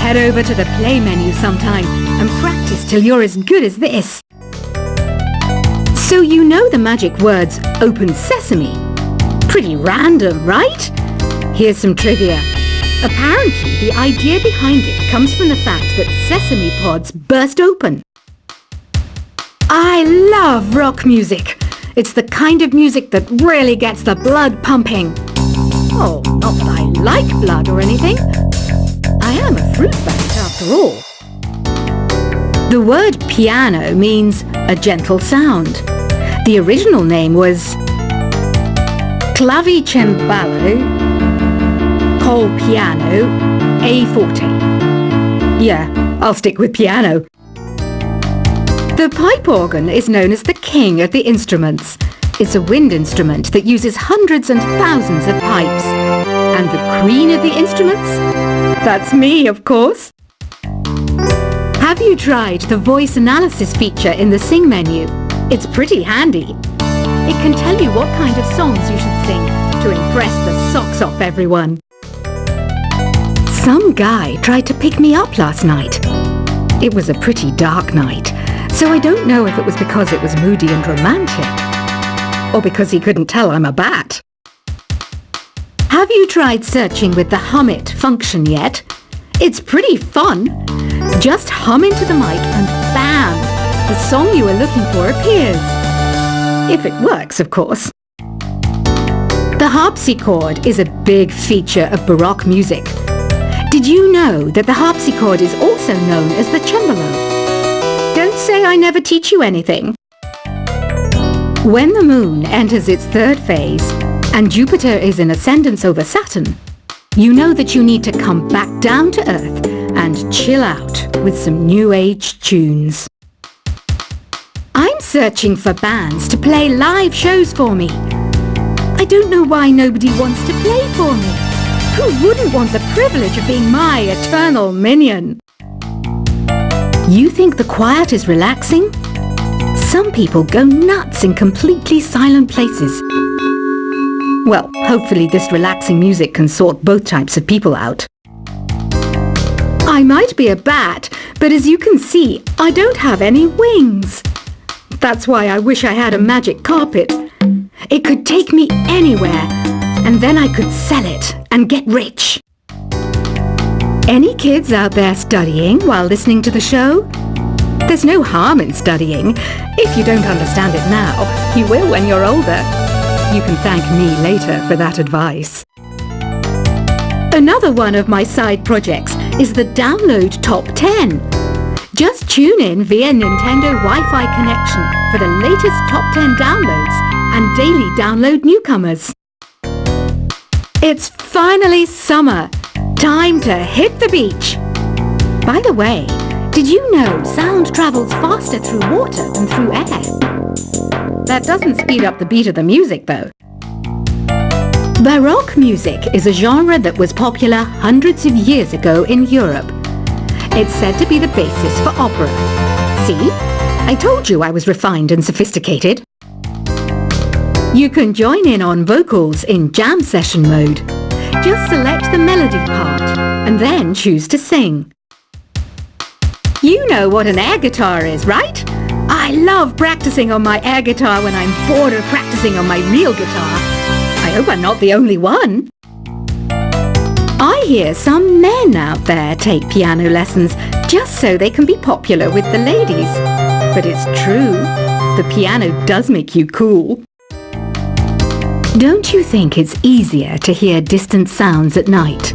head over to the play menu sometime and practice till you're as good as this. So you know the magic words "open sesame"? Pretty random, right? Here's some trivia. Apparently, the idea behind it comes from the fact that sesame pods burst open. I love rock music. It's the kind of music that really gets the blood pumping. Oh, not that I like blood or anything. I am a fruit bat after all. The word piano means a gentle sound. The original name was clavicembalo col piano a forte. Yeah, I'll stick with piano. The pipe organ is known as the king of the instruments. It's a wind instrument that uses hundreds and thousands of pipes. And the queen of the instruments? That's me, of course. Have you tried the voice analysis feature in the Sing menu? It's pretty handy. It can tell you what kind of songs you should sing to impress the socks off everyone. Some guy tried to pick me up last night. It was a pretty dark night, so I don't know if it was because it was moody and romantic, or because he couldn't tell I'm a bat. Have you tried searching with the Hum It function yet? It's pretty fun. Just hum into the mic and bam! The song you are looking for appears. If it works, of course. The harpsichord is a big feature of Baroque music. Did you know that the harpsichord is also known as the cembalo? Don't say I never teach you anything. When the moon enters its third phase and Jupiter is in ascendance over Saturn, you know that you need to come back down to Earth and chill out with some new age tunes. I'm searching for bands to play live shows for me. I don't know why nobody wants to play for me. Who wouldn't want the privilege of being my eternal minion? You think the quiet is relaxing? Some people go nuts in completely silent places. Well, hopefully this relaxing music can sort both types of people out. I might be a bat, but as you can see, I don't have any wings. That's why I wish I had a magic carpet. It could take me anywhere, and then I could sell it and get rich. Any kids out there studying while listening to the show? There's no harm in studying. If you don't understand it now, you will when you're older. You can thank me later for that advice. Another one of my side projects is the Download Top 10. Just tune in via Nintendo Wi-Fi connection for the latest Top 10 downloads and daily download newcomers. It's finally summer. Time to hit the beach. By the way, did you know sound travels faster through water than through air? That doesn't speed up the beat of the music, though. Baroque music is a genre that was popular hundreds of years ago in Europe. It's said to be the basis for opera. See? I told you I was refined and sophisticated. You can join in on vocals in jam session mode. Just select the melody part and then choose to sing. You know what an air guitar is, right? I love practicing on my air guitar when I'm bored of practicing on my real guitar. I hope I'm not the only one. I hear some men out there take piano lessons just so they can be popular with the ladies. But it's true, the piano does make you cool. Don't you think it's easier to hear distant sounds at night?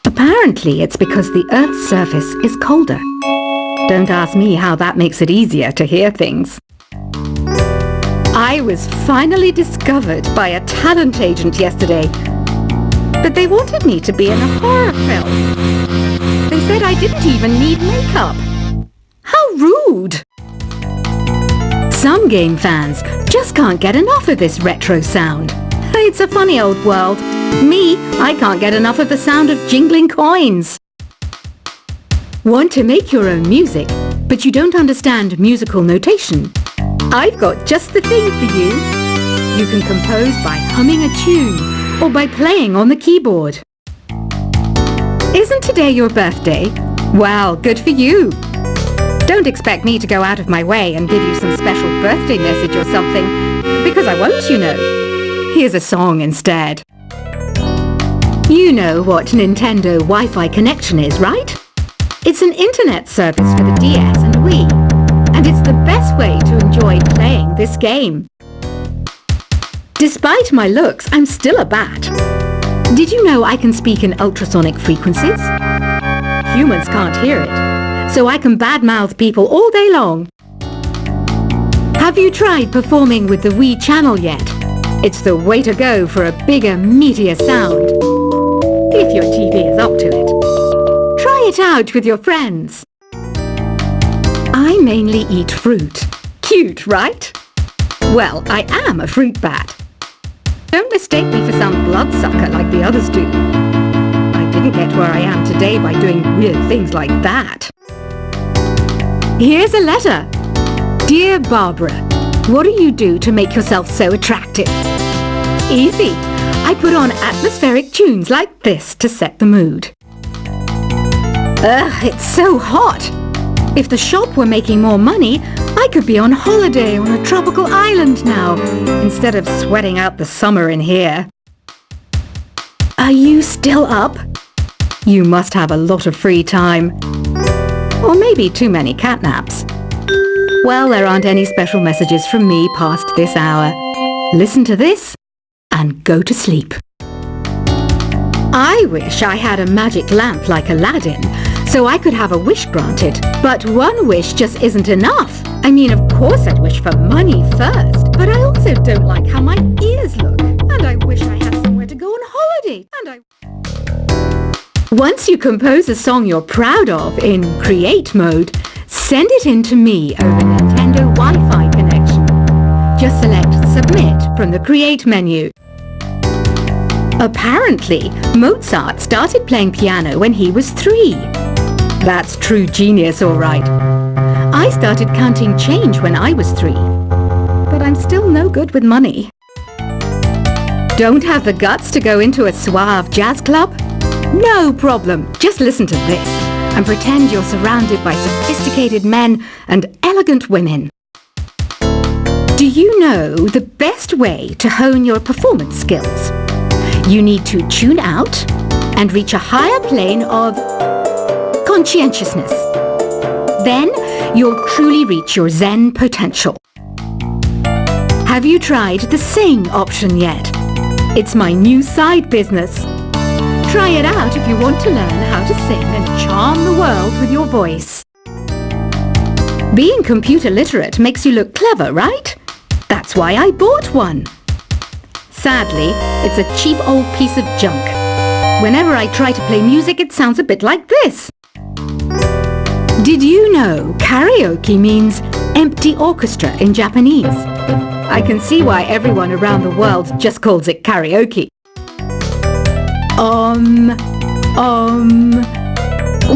Apparently it's because the Earth's surface is colder. Don't ask me how that makes it easier to hear things. I was finally discovered by a talent agent yesterday, but they wanted me to be in a horror film. They said I didn't even need makeup. How rude! Some game fans just can't get enough of this retro sound. It's a funny old world. Me, I can't get enough of the sound of jingling coins. Want to make your own music, but you don't understand musical notation? I've got just the thing for you. You can compose by humming a tune or by playing on the keyboard. Isn't today your birthday? Well, good for you. Don't expect me to go out of my way and give you some special birthday message or something, because I won't, you know. Here's a song instead. You know what Nintendo Wi-Fi connection is, right? It's an internet service for the DS and Wii, and it's the best way to enjoy playing this game. Despite my looks, I'm still a bat. Did you know I can speak in ultrasonic frequencies? Humans can't hear it, so I can badmouth people all day long. Have you tried performing with the Wii channel yet? It's the way to go for a bigger, meatier sound. If your TV is up to it. Try it out with your friends. I mainly eat fruit. Cute, right? Well, I am a fruit bat. Don't mistake me for some bloodsucker like the others do. I didn't get where I am today by doing weird things like that. Here's a letter. Dear Barbara, what do you do to make yourself so attractive? Easy. I put on atmospheric tunes like this to set the mood. Ugh, it's so hot. If the shop were making more money, I could be on holiday on a tropical island now, instead of sweating out the summer in here. Are you still up? You must have a lot of free time. Or maybe too many catnaps. Well, there aren't any special messages from me past this hour. Listen to this and go to sleep. I wish I had a magic lamp like Aladdin, so I could have a wish granted. But one wish just isn't enough. I mean, of course I'd wish for money first, but I also don't like how my ears look. And I wish I had somewhere to go on holiday. Once you compose a song you're proud of in Create mode, send it in to me over Nintendo Wi-Fi connection. Just select Submit from the Create menu. Apparently, Mozart started playing piano when he was 3. That's true genius, all right. I started counting change when I was 3. But I'm still no good with money. Don't have the guts to go into a suave jazz club? No problem. Just listen to this and pretend you're surrounded by sophisticated men and elegant women. Do you know the best way to hone your performance skills? You need to tune out and reach a higher plane of conscientiousness. Then you'll truly reach your Zen potential. Have you tried the Sing option yet? It's my new side business. Try it out if you want to learn how to sing and charm the world with your voice. Being computer literate makes you look clever, right? That's why I bought one. Sadly, it's a cheap old piece of junk. Whenever I try to play music, it sounds a bit like this. Did you know karaoke means empty orchestra in Japanese? I can see why everyone around the world just calls it karaoke. Oh,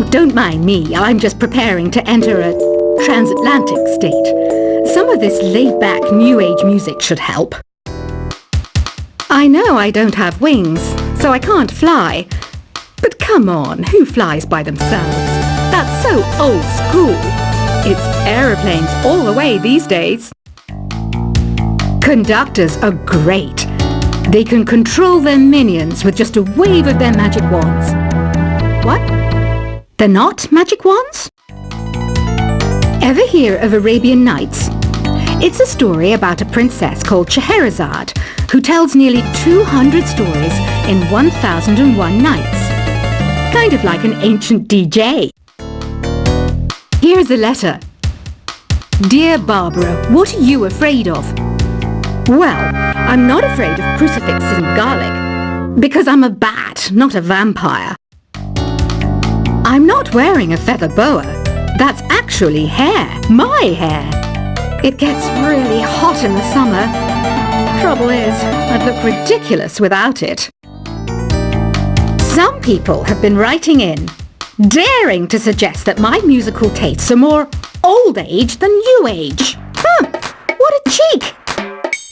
don't mind me. I'm just preparing to enter a transatlantic state. Some of this laid-back New Age music should help. I know I don't have wings, so I can't fly. But come on, who flies by themselves? That's so old school. It's aeroplanes all the way these days. Conductors are great. They can control their minions with just a wave of their magic wands. What? They're not magic wands? Ever hear of Arabian Nights? It's a story about a princess called Scheherazade who tells nearly 200 stories in 1001 nights. Kind of like an ancient DJ. Here's a letter. Dear Barbara, what are you afraid of? Well, I'm not afraid of crucifixes and garlic, because I'm a bat, not a vampire. I'm not wearing a feather boa. That's actually hair, my hair. It gets really hot in the summer. Trouble is, I'd look ridiculous without it. Some people have been writing in, daring to suggest that my musical tastes are more old age than new age. What a cheek!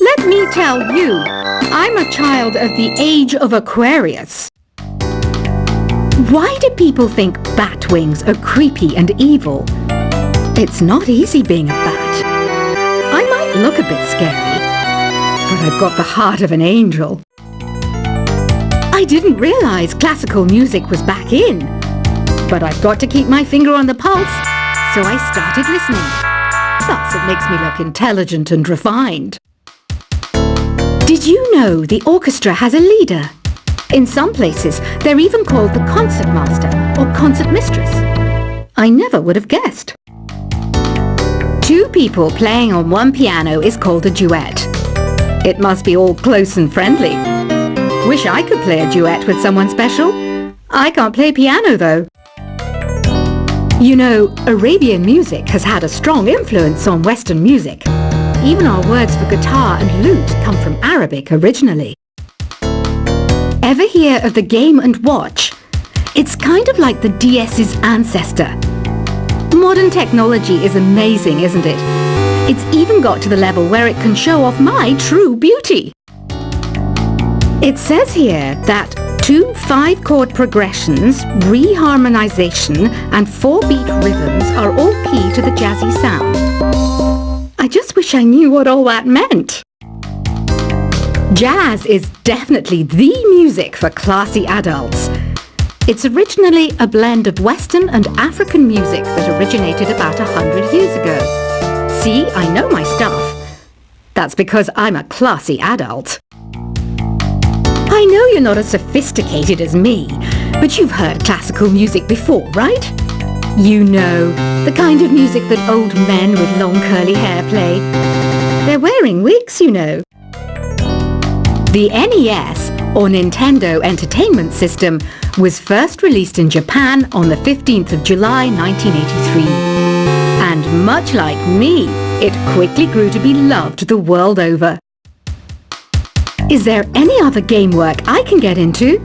Let me tell you, I'm a child of the age of Aquarius. Why do people think bat wings are creepy and evil? It's not easy being a bat. I might look a bit scary, but I've got the heart of an angel. I didn't realise classical music was back in, but I've got to keep my finger on the pulse, so I started listening. Plus, it makes me look intelligent and refined. Did you know the orchestra has a leader? In some places, they're even called the concertmaster or concertmistress. I never would have guessed. Two people playing on one piano is called a duet. It must be all close and friendly. Wish I could play a duet with someone special. I can't play piano though. You know, Arabian music has had a strong influence on Western music. Even our words for guitar and lute come from Arabic originally. Ever hear of the Game & Watch? It's kind of like the DS's ancestor. Modern technology is amazing, isn't it? It's even got to the level where it can show off my true beauty. It says here that 2 5-chord progressions, reharmonization and 4-beat rhythms are all key to the jazzy sound. I just wish I knew what all that meant. Jazz is definitely the music for classy adults. It's originally a blend of Western and African music that originated about 100 years ago. See, I know my stuff. That's because I'm a classy adult. I know you're not as sophisticated as me, but you've heard classical music before, right? You know, the kind of music that old men with long curly hair play. They're wearing wigs, you know. The NES, or Nintendo Entertainment System, was first released in Japan on the 15th of July 1983. And much like me, it quickly grew to be loved the world over. Is there any other game work I can get into?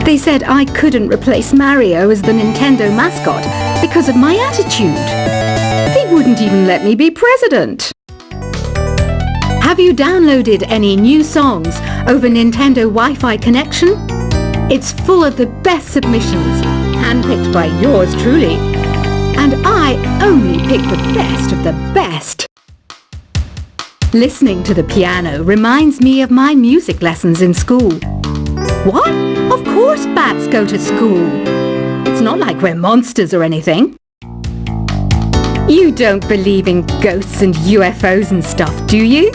They said I couldn't replace Mario as the Nintendo mascot because of my attitude. They wouldn't even let me be president. Have you downloaded any new songs over Nintendo Wi-Fi connection? It's full of the best submissions, handpicked by yours truly. And I only pick the best of the best. Listening to the piano reminds me of my music lessons in school. What? Of course bats go to school. It's not like we're monsters or anything. You don't believe in ghosts and UFOs and stuff, do you?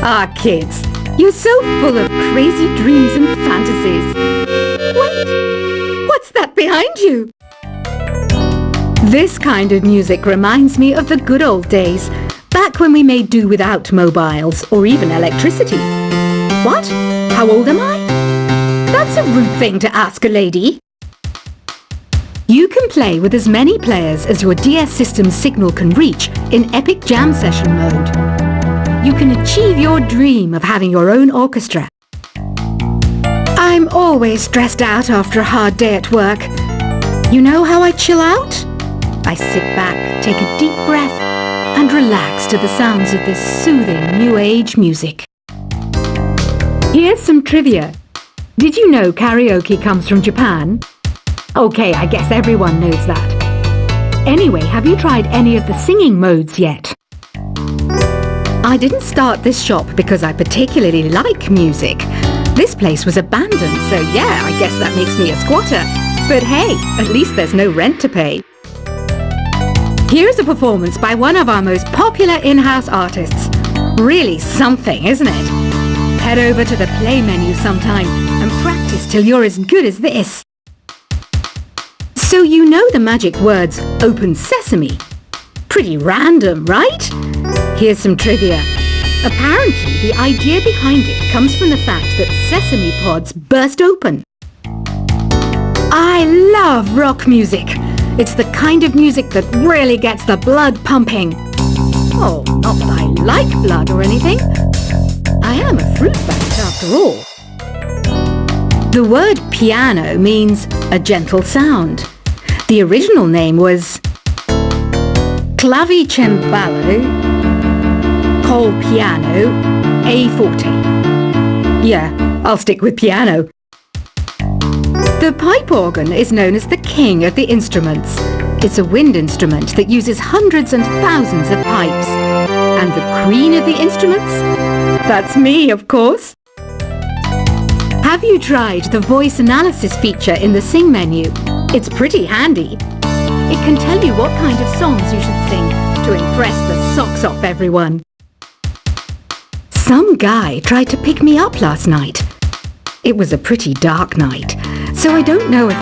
Ah, kids, you're so full of crazy dreams and fantasies. Wait, what's that behind you? This kind of music reminds me of the good old days, back when we made do without mobiles or even electricity. What? How old am I? That's a rude thing to ask a lady. You can play with as many players as your DS system's signal can reach in Epic Jam Session mode. You can achieve your dream of having your own orchestra. I'm always stressed out after a hard day at work. You know how I chill out? I sit back, take a deep breath, and relax to the sounds of this soothing new age music. Here's some trivia. Did you know karaoke comes from Japan? Okay, I guess everyone knows that. Anyway, have you tried any of the singing modes yet? I didn't start this shop because I particularly like music. This place was abandoned, so yeah, I guess that makes me a squatter. But hey, at least there's no rent to pay. Here's a performance by one of our most popular in-house artists. Really something, isn't it? Head over to the play menu sometime and practice till you're as good as this. So you know the magic words "Open Sesame." Pretty random, right? Here's some trivia. Apparently, the idea behind it comes from the fact that sesame pods burst open. I love rock music. It's the kind of music that really gets the blood pumping. Oh, not that I like blood or anything. I am a fruit bat after all. The word piano means a gentle sound. The original name was clavicembalo col piano a forte. Yeah, I'll stick with piano. The pipe organ is known as the king of the instruments. It's a wind instrument that uses hundreds and thousands of pipes. And the queen of the instruments? That's me, of course. Have you tried the voice analysis feature in the Sing menu? It's pretty handy. It can tell you what kind of songs you should sing to impress the socks off everyone. Some guy tried to pick me up last night. It was a pretty dark night, so I don't know if